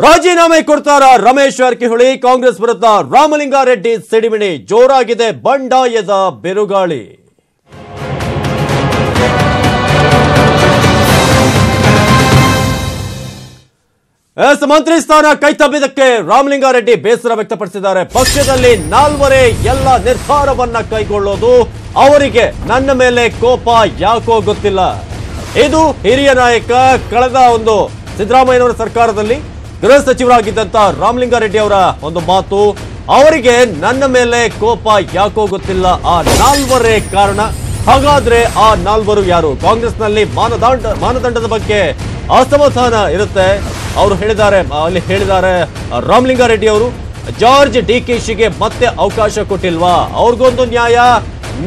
ರಾಜೀನಾಮೆ ಕೊಡ್ತಾರ ರಮೇಶ್ ಜಾರಕಿಹೊಳಿ. ಕಾಂಗ್ರೆಸ್ ವಿರುದ್ಧ ರಾಮಲಿಂಗಾರೆಡ್ಡಿ ಸಿಡಿಮಿಡಿ ಜೋರಾಗಿದೆ. ಬಂಡಾಯದ ಬಿರುಗಾಳಿ. ಮಂತ್ರಿ ಸ್ಥಾನ ಕೈತಬ್ಬಿದ್ದಕ್ಕೆ ರಾಮಲಿಂಗಾರೆಡ್ಡಿ ಬೇಸರ ವ್ಯಕ್ತಪಡಿಸಿದ್ದಾರೆ. ಪಕ್ಷದಲ್ಲಿ ನಾಲ್ವರೇ ಎಲ್ಲ ನಿರ್ಧಾರವನ್ನ ಕೈಗೊಳ್ಳೋದು, ಅವರಿಗೆ ನನ್ನ ಮೇಲೆ ಕೋಪ ಯಾಕೋ ಗೊತ್ತಿಲ್ಲ. ಇದು ಹಿರಿಯ ನಾಯಕ ಕಳೆದ ಒಂದು ಸಿದ್ದರಾಮಯ್ಯನವರ ಸರ್ಕಾರದಲ್ಲಿ ಗೃಹ ಸಚಿವರಾಗಿದ್ದಂತ ರಾಮಲಿಂಗಾರೆಡ್ಡಿ ಅವರ ಒಂದು ಮಾತು. ಅವರಿಗೆ ನನ್ನ ಮೇಲೆ ಕೋಪ ಯಾಕೋ ಗೊತ್ತಿಲ್ಲ, ಆ ನಾಲ್ವರೇ ಕಾರಣ. ಹಾಗಾದ್ರೆ ಆ ನಾಲ್ವರು ಯಾರು? ಕಾಂಗ್ರೆಸ್ನಲ್ಲಿ ಮಾನದಂಡದ ಬಗ್ಗೆ ಅಸಮಾಧಾನ ಇರುತ್ತೆ. ಅವರು ಹೇಳಿದ್ದಾರೆ ರಾಮಲಿಂಗಾರೆಡ್ಡಿ ಅವರು, ಜಾರ್ಜ್ ಡಿಕೆಶಿಗೆ ಮತ್ತೆ ಅವಕಾಶ ಕೊಟ್ಟಿಲ್ವಾ? ಅವ್ರಿಗೊಂದು ನ್ಯಾಯ,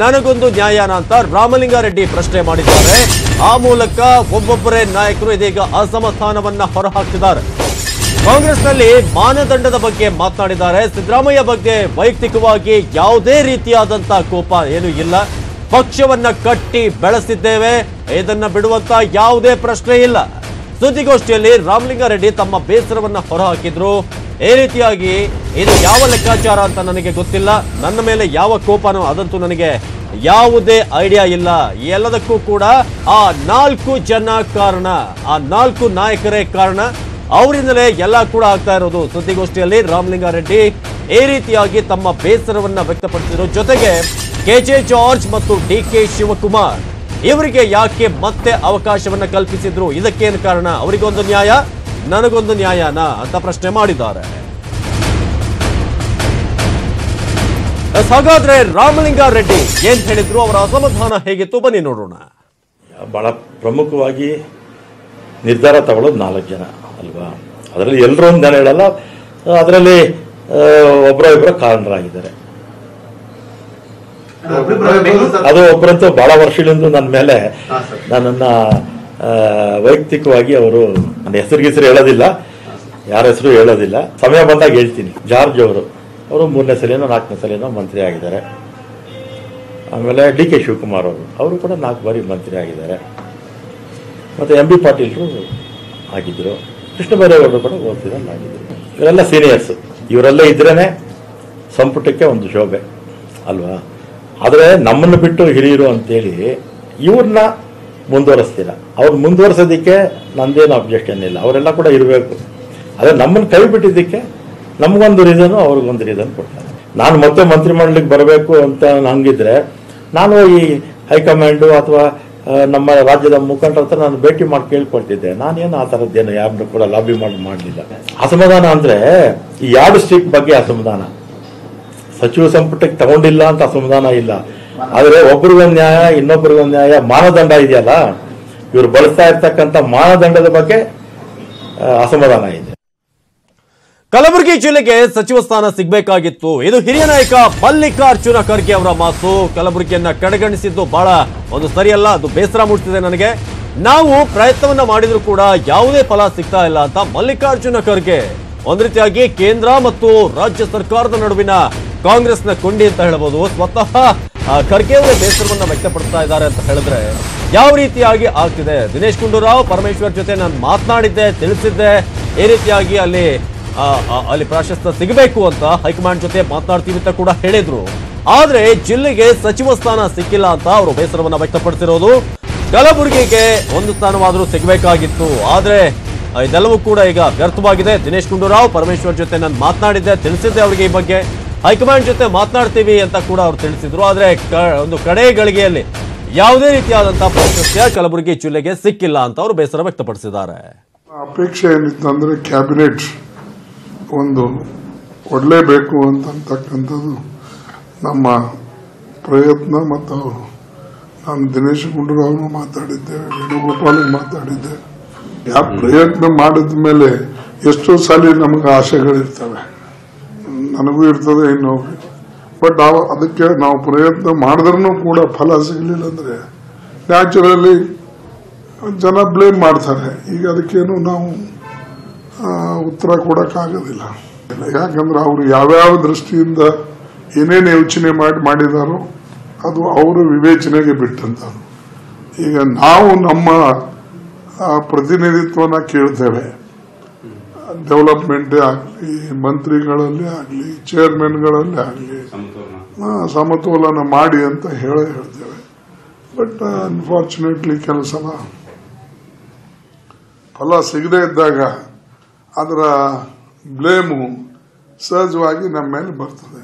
ನನಗೊಂದು ನ್ಯಾಯನ ಅಂತ ರಾಮಲಿಂಗಾರೆಡ್ಡಿ ಪ್ರಶ್ನೆ ಮಾಡಿದ್ದಾರೆ. ಆ ಮೂಲಕ ಒಬ್ಬೊಬ್ಬರೇ ನಾಯಕರು ಇದೀಗ ಅಸಮಾಧಾನವನ್ನ ಹೊರಹಾಕ್ತಿದ್ದಾರೆ. ಕಾಂಗ್ರೆಸ್ನಲ್ಲಿ ಮಾನದಂಡದ ಬಗ್ಗೆ ಮಾತನಾಡಿದ್ದಾರೆ. ಸಿದ್ದರಾಮಯ್ಯ ಬಗ್ಗೆ ವೈಯಕ್ತಿಕವಾಗಿ ಯಾವುದೇ ರೀತಿಯಾದಂತಹ ಕೋಪ ಏನು ಇಲ್ಲ. ಪಕ್ಷವನ್ನ ಕಟ್ಟಿ ಬೆಳೆಸಿದ್ದೇವೆ, ಇದನ್ನ ಬಿಡುವಂತ ಯಾವುದೇ ಪ್ರಶ್ನೆ ಇಲ್ಲ. ಸುದ್ದಿಗೋಷ್ಠಿಯಲ್ಲಿ ರಾಮಲಿಂಗಾರೆಡ್ಡಿ ತಮ್ಮ ಬೇಸರವನ್ನ ಹೊರಹಾಕಿದ್ರು. ಈ ರೀತಿಯಾಗಿ ಇದು ಯಾವ ಲೆಕ್ಕಾಚಾರ ಅಂತ ನನಗೆ ಗೊತ್ತಿಲ್ಲ, ನನ್ನ ಮೇಲೆ ಯಾವ ಕೋಪನೋ ಅದಂತೂ ನನಗೆ ಯಾವುದೇ ಐಡಿಯಾ ಇಲ್ಲ. ಎಲ್ಲದಕ್ಕೂ ಕೂಡ ಆ 4 ಜನ ಕಾರಣ, ಆ 4 ನಾಯಕರೇ ಕಾರಣ. ಅವರಿಂದಲೇ ಎಲ್ಲ ಕೂಡ ಆಗ್ತಾ ಇರೋದು. ಸುದ್ದಿಗೋಷ್ಠಿಯಲ್ಲಿ ರಾಮಲಿಂಗಾರೆಡ್ಡಿ ಈ ರೀತಿಯಾಗಿ ತಮ್ಮ ಬೇಸರವನ್ನ ವ್ಯಕ್ತಪಡಿಸಿದ್ರು. ಜೊತೆಗೆ ಕೆಜೆ ಜಾರ್ಜ್ ಮತ್ತು ಡಿಕೆ ಶಿವಕುಮಾರ್ ಇವರಿಗೆ ಯಾಕೆ ಮತ್ತೆ ಅವಕಾಶವನ್ನ ಕಲ್ಪಿಸಿದ್ರು, ಇದಕ್ಕೇನು ಕಾರಣ? ಅವರಿಗೊಂದು ನ್ಯಾಯ, ನನಗೊಂದು ನ್ಯಾಯನಾ ಅಂತ ಪ್ರಶ್ನೆ ಮಾಡಿದ್ದಾರೆ. ಹಾಗಾದ್ರೆ ರಾಮಲಿಂಗಾರೆಡ್ಡಿ ಏನ್ ಹೇಳಿದ್ರು, ಅವರ ಅಸಮಾಧಾನ ಹೇಗಿತ್ತು, ಬನ್ನಿ ನೋಡೋಣ. ಬಹಳ ಪ್ರಮುಖವಾಗಿ ನಿರ್ಧಾರ ತಗೊಳ್ಳೋದು 4 ಜನ ಅಲ್ವಾ? ಅದರಲ್ಲಿ ಎಲ್ಲರೂ ಒಂದು ಜನ ಹೇಳಲ್ಲ, ಅದರಲ್ಲಿ ಒಬ್ಬರ ಕಾರಣರಾಗಿದ್ದಾರೆ. ಅದು ಒಬ್ಬರಂತೂ ಬಹಳ ವರ್ಷಗಳಿಂದ ನನ್ನ ಮೇಲೆ ನನ್ನನ್ನ ವೈಯಕ್ತಿಕವಾಗಿ ಅವರು ನನ್ನ ಹೆಸರು ಹೇಳೋದಿಲ್ಲ, ಯಾರ ಹೆಸರು ಹೇಳೋದಿಲ್ಲ, ಸಮಯ ಬಂದಾಗ ಹೇಳ್ತೀನಿ. ಜಾರ್ಜ್ ಅವರು 3ನೇ ಸಲಿನೋ 4ನೇ ಸಲಿನೋ ಮಂತ್ರಿ ಆಗಿದ್ದಾರೆ. ಆಮೇಲೆ ಡಿಕೆ ಶಿವಕುಮಾರ್ ಅವರು ಕೂಡ 4 ಬಾರಿ ಮಂತ್ರಿ ಆಗಿದ್ದಾರೆ. ಮತ್ತೆ MB ಪಾಟೀಲ್ರು ಆಗಿದ್ರು, ಕೃಷ್ಣ ಬೈರೇಗೌಡರು ಕೂಡ ಓದ್ತಿದ್ದಲ್ಲಿ ಆಗಿದ್ರು. ಇವರೆಲ್ಲ ಸೀನಿಯರ್ಸ್. ಇವರೆಲ್ಲ ಇದ್ರೇನೆ ಸಂಪುಟಕ್ಕೆ ಒಂದು ಶೋಭೆ ಅಲ್ವಾ? ಆದರೆ ನಮ್ಮನ್ನು ಬಿಟ್ಟು ಹಿರಿಯರು ಅಂತೇಳಿ ಇವ್ರನ್ನ ಮುಂದುವರಿಸ್ತೀರ. ಅವ್ರು ಮುಂದುವರ್ಸೋದಕ್ಕೆ ನಂದೇನು ಅಬ್ಜೆಕ್ಷನ್ ಇಲ್ಲ, ಅವರೆಲ್ಲ ಕೂಡ ಇರಬೇಕು. ಆದರೆ ನಮ್ಮನ್ನು ಕೈ ಬಿಟ್ಟಿದ್ದಕ್ಕೆ ನಮಗೊಂದು ರೀಸನು, ಅವ್ರಿಗೊಂದು ರೀಸನ್ ಕೊಡ್ತಾರೆ. ನಾನು ಮತ್ತೆ ಮಂತ್ರಿಮಂಡಲಕ್ಕೆ ಬರಬೇಕು ಅಂತ ಹಂಗಿದ್ರೆ ನಾನು ಈ ಹೈಕಮಾಂಡು ಅಥವಾ ನಮ್ಮ ರಾಜ್ಯದ ಮುಖಂಡರ ಹತ್ರ ನಾನು ಭೇಟಿ ಮಾಡಿ ಕೇಳ್ಕೊಳ್ತಿದ್ದೆ. ನಾನೇನು ಆ ಥರದ್ದೇನು ಯಾರನ್ನು ಕೂಡ ಲಾಬಿ ಮಾಡಲಿಲ್ಲ. ಅಸಮಾಧಾನ ಅಂದರೆ ಈ ಯಾರ್ಡ್ ಸ್ಟಿಕ್ ಬಗ್ಗೆ ಅಸಮಾಧಾನ. ಸಚಿವ ಸಂಪುಟಕ್ಕೆ ತಗೊಂಡಿಲ್ಲ ಅಂತ ಅಸಮಾಧಾನ ಇಲ್ಲ, ಆದರೆ ಒಬ್ರಿಗೊಂದು ನ್ಯಾಯ, ಇನ್ನೊಬ್ರಿಗೊಂದು ನ್ಯಾಯ, ಮಾನದಂಡ ಇದೆಯಲ್ಲ, ಇವರು ಬಳಸ್ತಾ ಇರ್ತಕ್ಕಂಥ ಮಾನದಂಡದ ಬಗ್ಗೆ ಅಸಮಾಧಾನ ಇದೆ. ಕಲಬುರಗಿ ಜಿಲ್ಲೆಗೆ ಸಚಿವ ಸ್ಥಾನ ಸಿಗಬೇಕಾಗಿತ್ತು. ಇದು ಹಿರಿಯ ನಾಯಕ ಮಲ್ಲಿಕಾರ್ಜುನ ಖರ್ಗೆ ಅವರ ಮಾತು. ಕಲಬುರಗಿಯನ್ನ ಕಡೆಗಣಿಸಿದ್ದು ಬಹಳ ಒಂದು ಸರಿಯಲ್ಲ, ಅದು ಬೇಸರ ಮೂಡಿಸಿದೆ ನನಗೆ. ನಾವು ಪ್ರಯತ್ನವನ್ನ ಮಾಡಿದ್ರು ಕೂಡ ಯಾವುದೇ ಫಲ ಸಿಗ್ತಾ ಇಲ್ಲ ಅಂತ ಮಲ್ಲಿಕಾರ್ಜುನ ಖರ್ಗೆ ಒಂದ್ ರೀತಿಯಾಗಿ ಕೇಂದ್ರ ಮತ್ತು ರಾಜ್ಯ ಸರ್ಕಾರದ ನಡುವಿನ ಕಾಂಗ್ರೆಸ್ನ ಕೊಂಡಿ ಅಂತ ಹೇಳಬಹುದು. ಸ್ವತಃ ಖರ್ಗೆ ಅವರೇ ಬೇಸರವನ್ನ ವ್ಯಕ್ತಪಡಿಸ್ತಾ ಇದ್ದಾರೆ ಅಂತ ಹೇಳಿದ್ರೆ ಯಾವ ರೀತಿಯಾಗಿ ಆಗ್ತಿದೆ. ದಿನೇಶ್ ಗುಂಡೂರಾವ್ ಪರಮೇಶ್ವರ್ ಜೊತೆ ನಾನು ಮಾತನಾಡಿದ್ದೆ, ತಿಳಿಸಿದ್ದೆ, ಈ ರೀತಿಯಾಗಿ ಅಲ್ಲಿ ಪ್ರಾಶಸ್ತ್ಯ ಸಿಗಬೇಕು ಅಂತ ಹೈಕಮಾಂಡ್ ಜೊತೆ ಮಾತನಾಡ್ತೀವಿ ಅಂತ ಕೂಡ ಹೇಳಿದ್ರು. ಆದ್ರೆ ಜಿಲ್ಲೆಗೆ ಸಚಿವ ಸ್ಥಾನ ಸಿಕ್ಕಿಲ್ಲ ಅಂತ ಅವರು ಬೇಸರವನ್ನ ವ್ಯಕ್ತಪಡಿಸಿರೋದು. ಕಲಬುರಗಿಗೆ ಒಂದು ಸ್ಥಾನವಾದರೂ ಸಿಗಬೇಕಾಗಿತ್ತು, ಆದ್ರೆ ಇದೆಲ್ಲವೂ ಕೂಡ ಈಗ ವ್ಯರ್ಥವಾಗಿದೆ. ದಿನೇಶ್ ಗುಂಡೂರಾವ್ ಪರಮೇಶ್ವರ್ ಜೊತೆ ನಾನು ಮಾತನಾಡಿದ್ದೆ, ತಿಳಿಸಿದ್ದೆ ಅವರಿಗೆ ಈ ಬಗ್ಗೆ, ಹೈಕಮಾಂಡ್ ಜೊತೆ ಮಾತನಾಡ್ತೀವಿ ಅಂತ ಕೂಡ ಅವರು ತಿಳಿಸಿದ್ರು. ಆದ್ರೆ ಒಂದು ಕಡೆ ಗಳಿಗೆಯಲ್ಲಿ ಯಾವುದೇ ರೀತಿಯಾದಂತಹ ಪ್ರಾಶಸ್ತ್ಯ ಕಲಬುರಗಿ ಜಿಲ್ಲೆಗೆ ಸಿಕ್ಕಿಲ್ಲ ಅಂತ ಅವರು ಬೇಸರ ವ್ಯಕ್ತಪಡಿಸಿದ್ದಾರೆ. ಅಪೇಕ್ಷೆ ಏನಿತ್ತಂದ್ರೆ ಕ್ಯಾಬಿನೆಟ್ ಒಂದು ಕೊಡಲೇಬೇಕು ಅಂತಕ್ಕಂಥದ್ದು ನಮ್ಮ ಪ್ರಯತ್ನ. ಮತ್ತು ನಾನು ದಿನೇಶ್ ಗುಂಡೂರಾವ್ನು ಮಾತಾಡಿದ್ದೆ, ವೇಣುಗೋಪಾಲ್ ಮಾತಾಡಿದ್ದೆ. ಯಾವ ಪ್ರಯತ್ನ ಮಾಡಿದ ಮೇಲೆ ಎಷ್ಟೋ ಸಾಲಿ ನಮಗೆ ಆಸೆಗಳಿರ್ತವೆ, ನನಗೂ ಇರ್ತದೆ ಇನ್ನೊಬ್ಬ. ಬಟ್ ಅದಕ್ಕೆ ನಾವು ಪ್ರಯತ್ನ ಮಾಡಿದ್ರೂ ಕೂಡ ಫಲ ಸಿಗಲಿಲ್ಲ ಅಂದ್ರೆ ನ್ಯಾಚುರಲಿ ಜನ ಬ್ಲೇಮ್ ಮಾಡ್ತಾರೆ. ಈಗ ಅದಕ್ಕೇನು ನಾವು ಉತ್ತರ ಕೊಡಕ್ಕಾಗೋದಿಲ್ಲ. ಯಾಕಂದ್ರೆ ಅವರು ಯಾವ್ಯಾವ ದೃಷ್ಟಿಯಿಂದ ಏನೇನು ಯೋಚನೆ ಮಾಡಿದಾರೋ ಅದು ಅವರ ವಿವೇಚನೆಗೆ ಬಿಟ್ಟಂತದ್ದು. ಈಗ ನಾವು ನಮ್ಮ ಪ್ರತಿನಿಧಿತ್ವನ ಕೇಳ್ತೇವೆ. ಡೆವಲಪ್ಮೆಂಟೇ ಆಗಲಿ, ಮಂತ್ರಿಗಳಲ್ಲಿ ಆಗಲಿ, ಚೇರ್ಮನ್ಗಳಲ್ಲಿ ಆಗಲಿ ಸಮತೋಲನ ಮಾಡಿ ಅಂತ ಹೇಳ್ತೇವೆ. ಬಟ್ ಅನ್ಫಾರ್ಚುನೇಟ್ಲಿ ಕೆಲವು ಸಲ ಫಲ ಸಿಗದೇ ಇದ್ದಾಗ ಅದರ ಬ್ಲೇಮು ಸಹಜವಾಗಿ ನಮ್ಮ ಮೇಲೆ ಬರ್ತದೆ.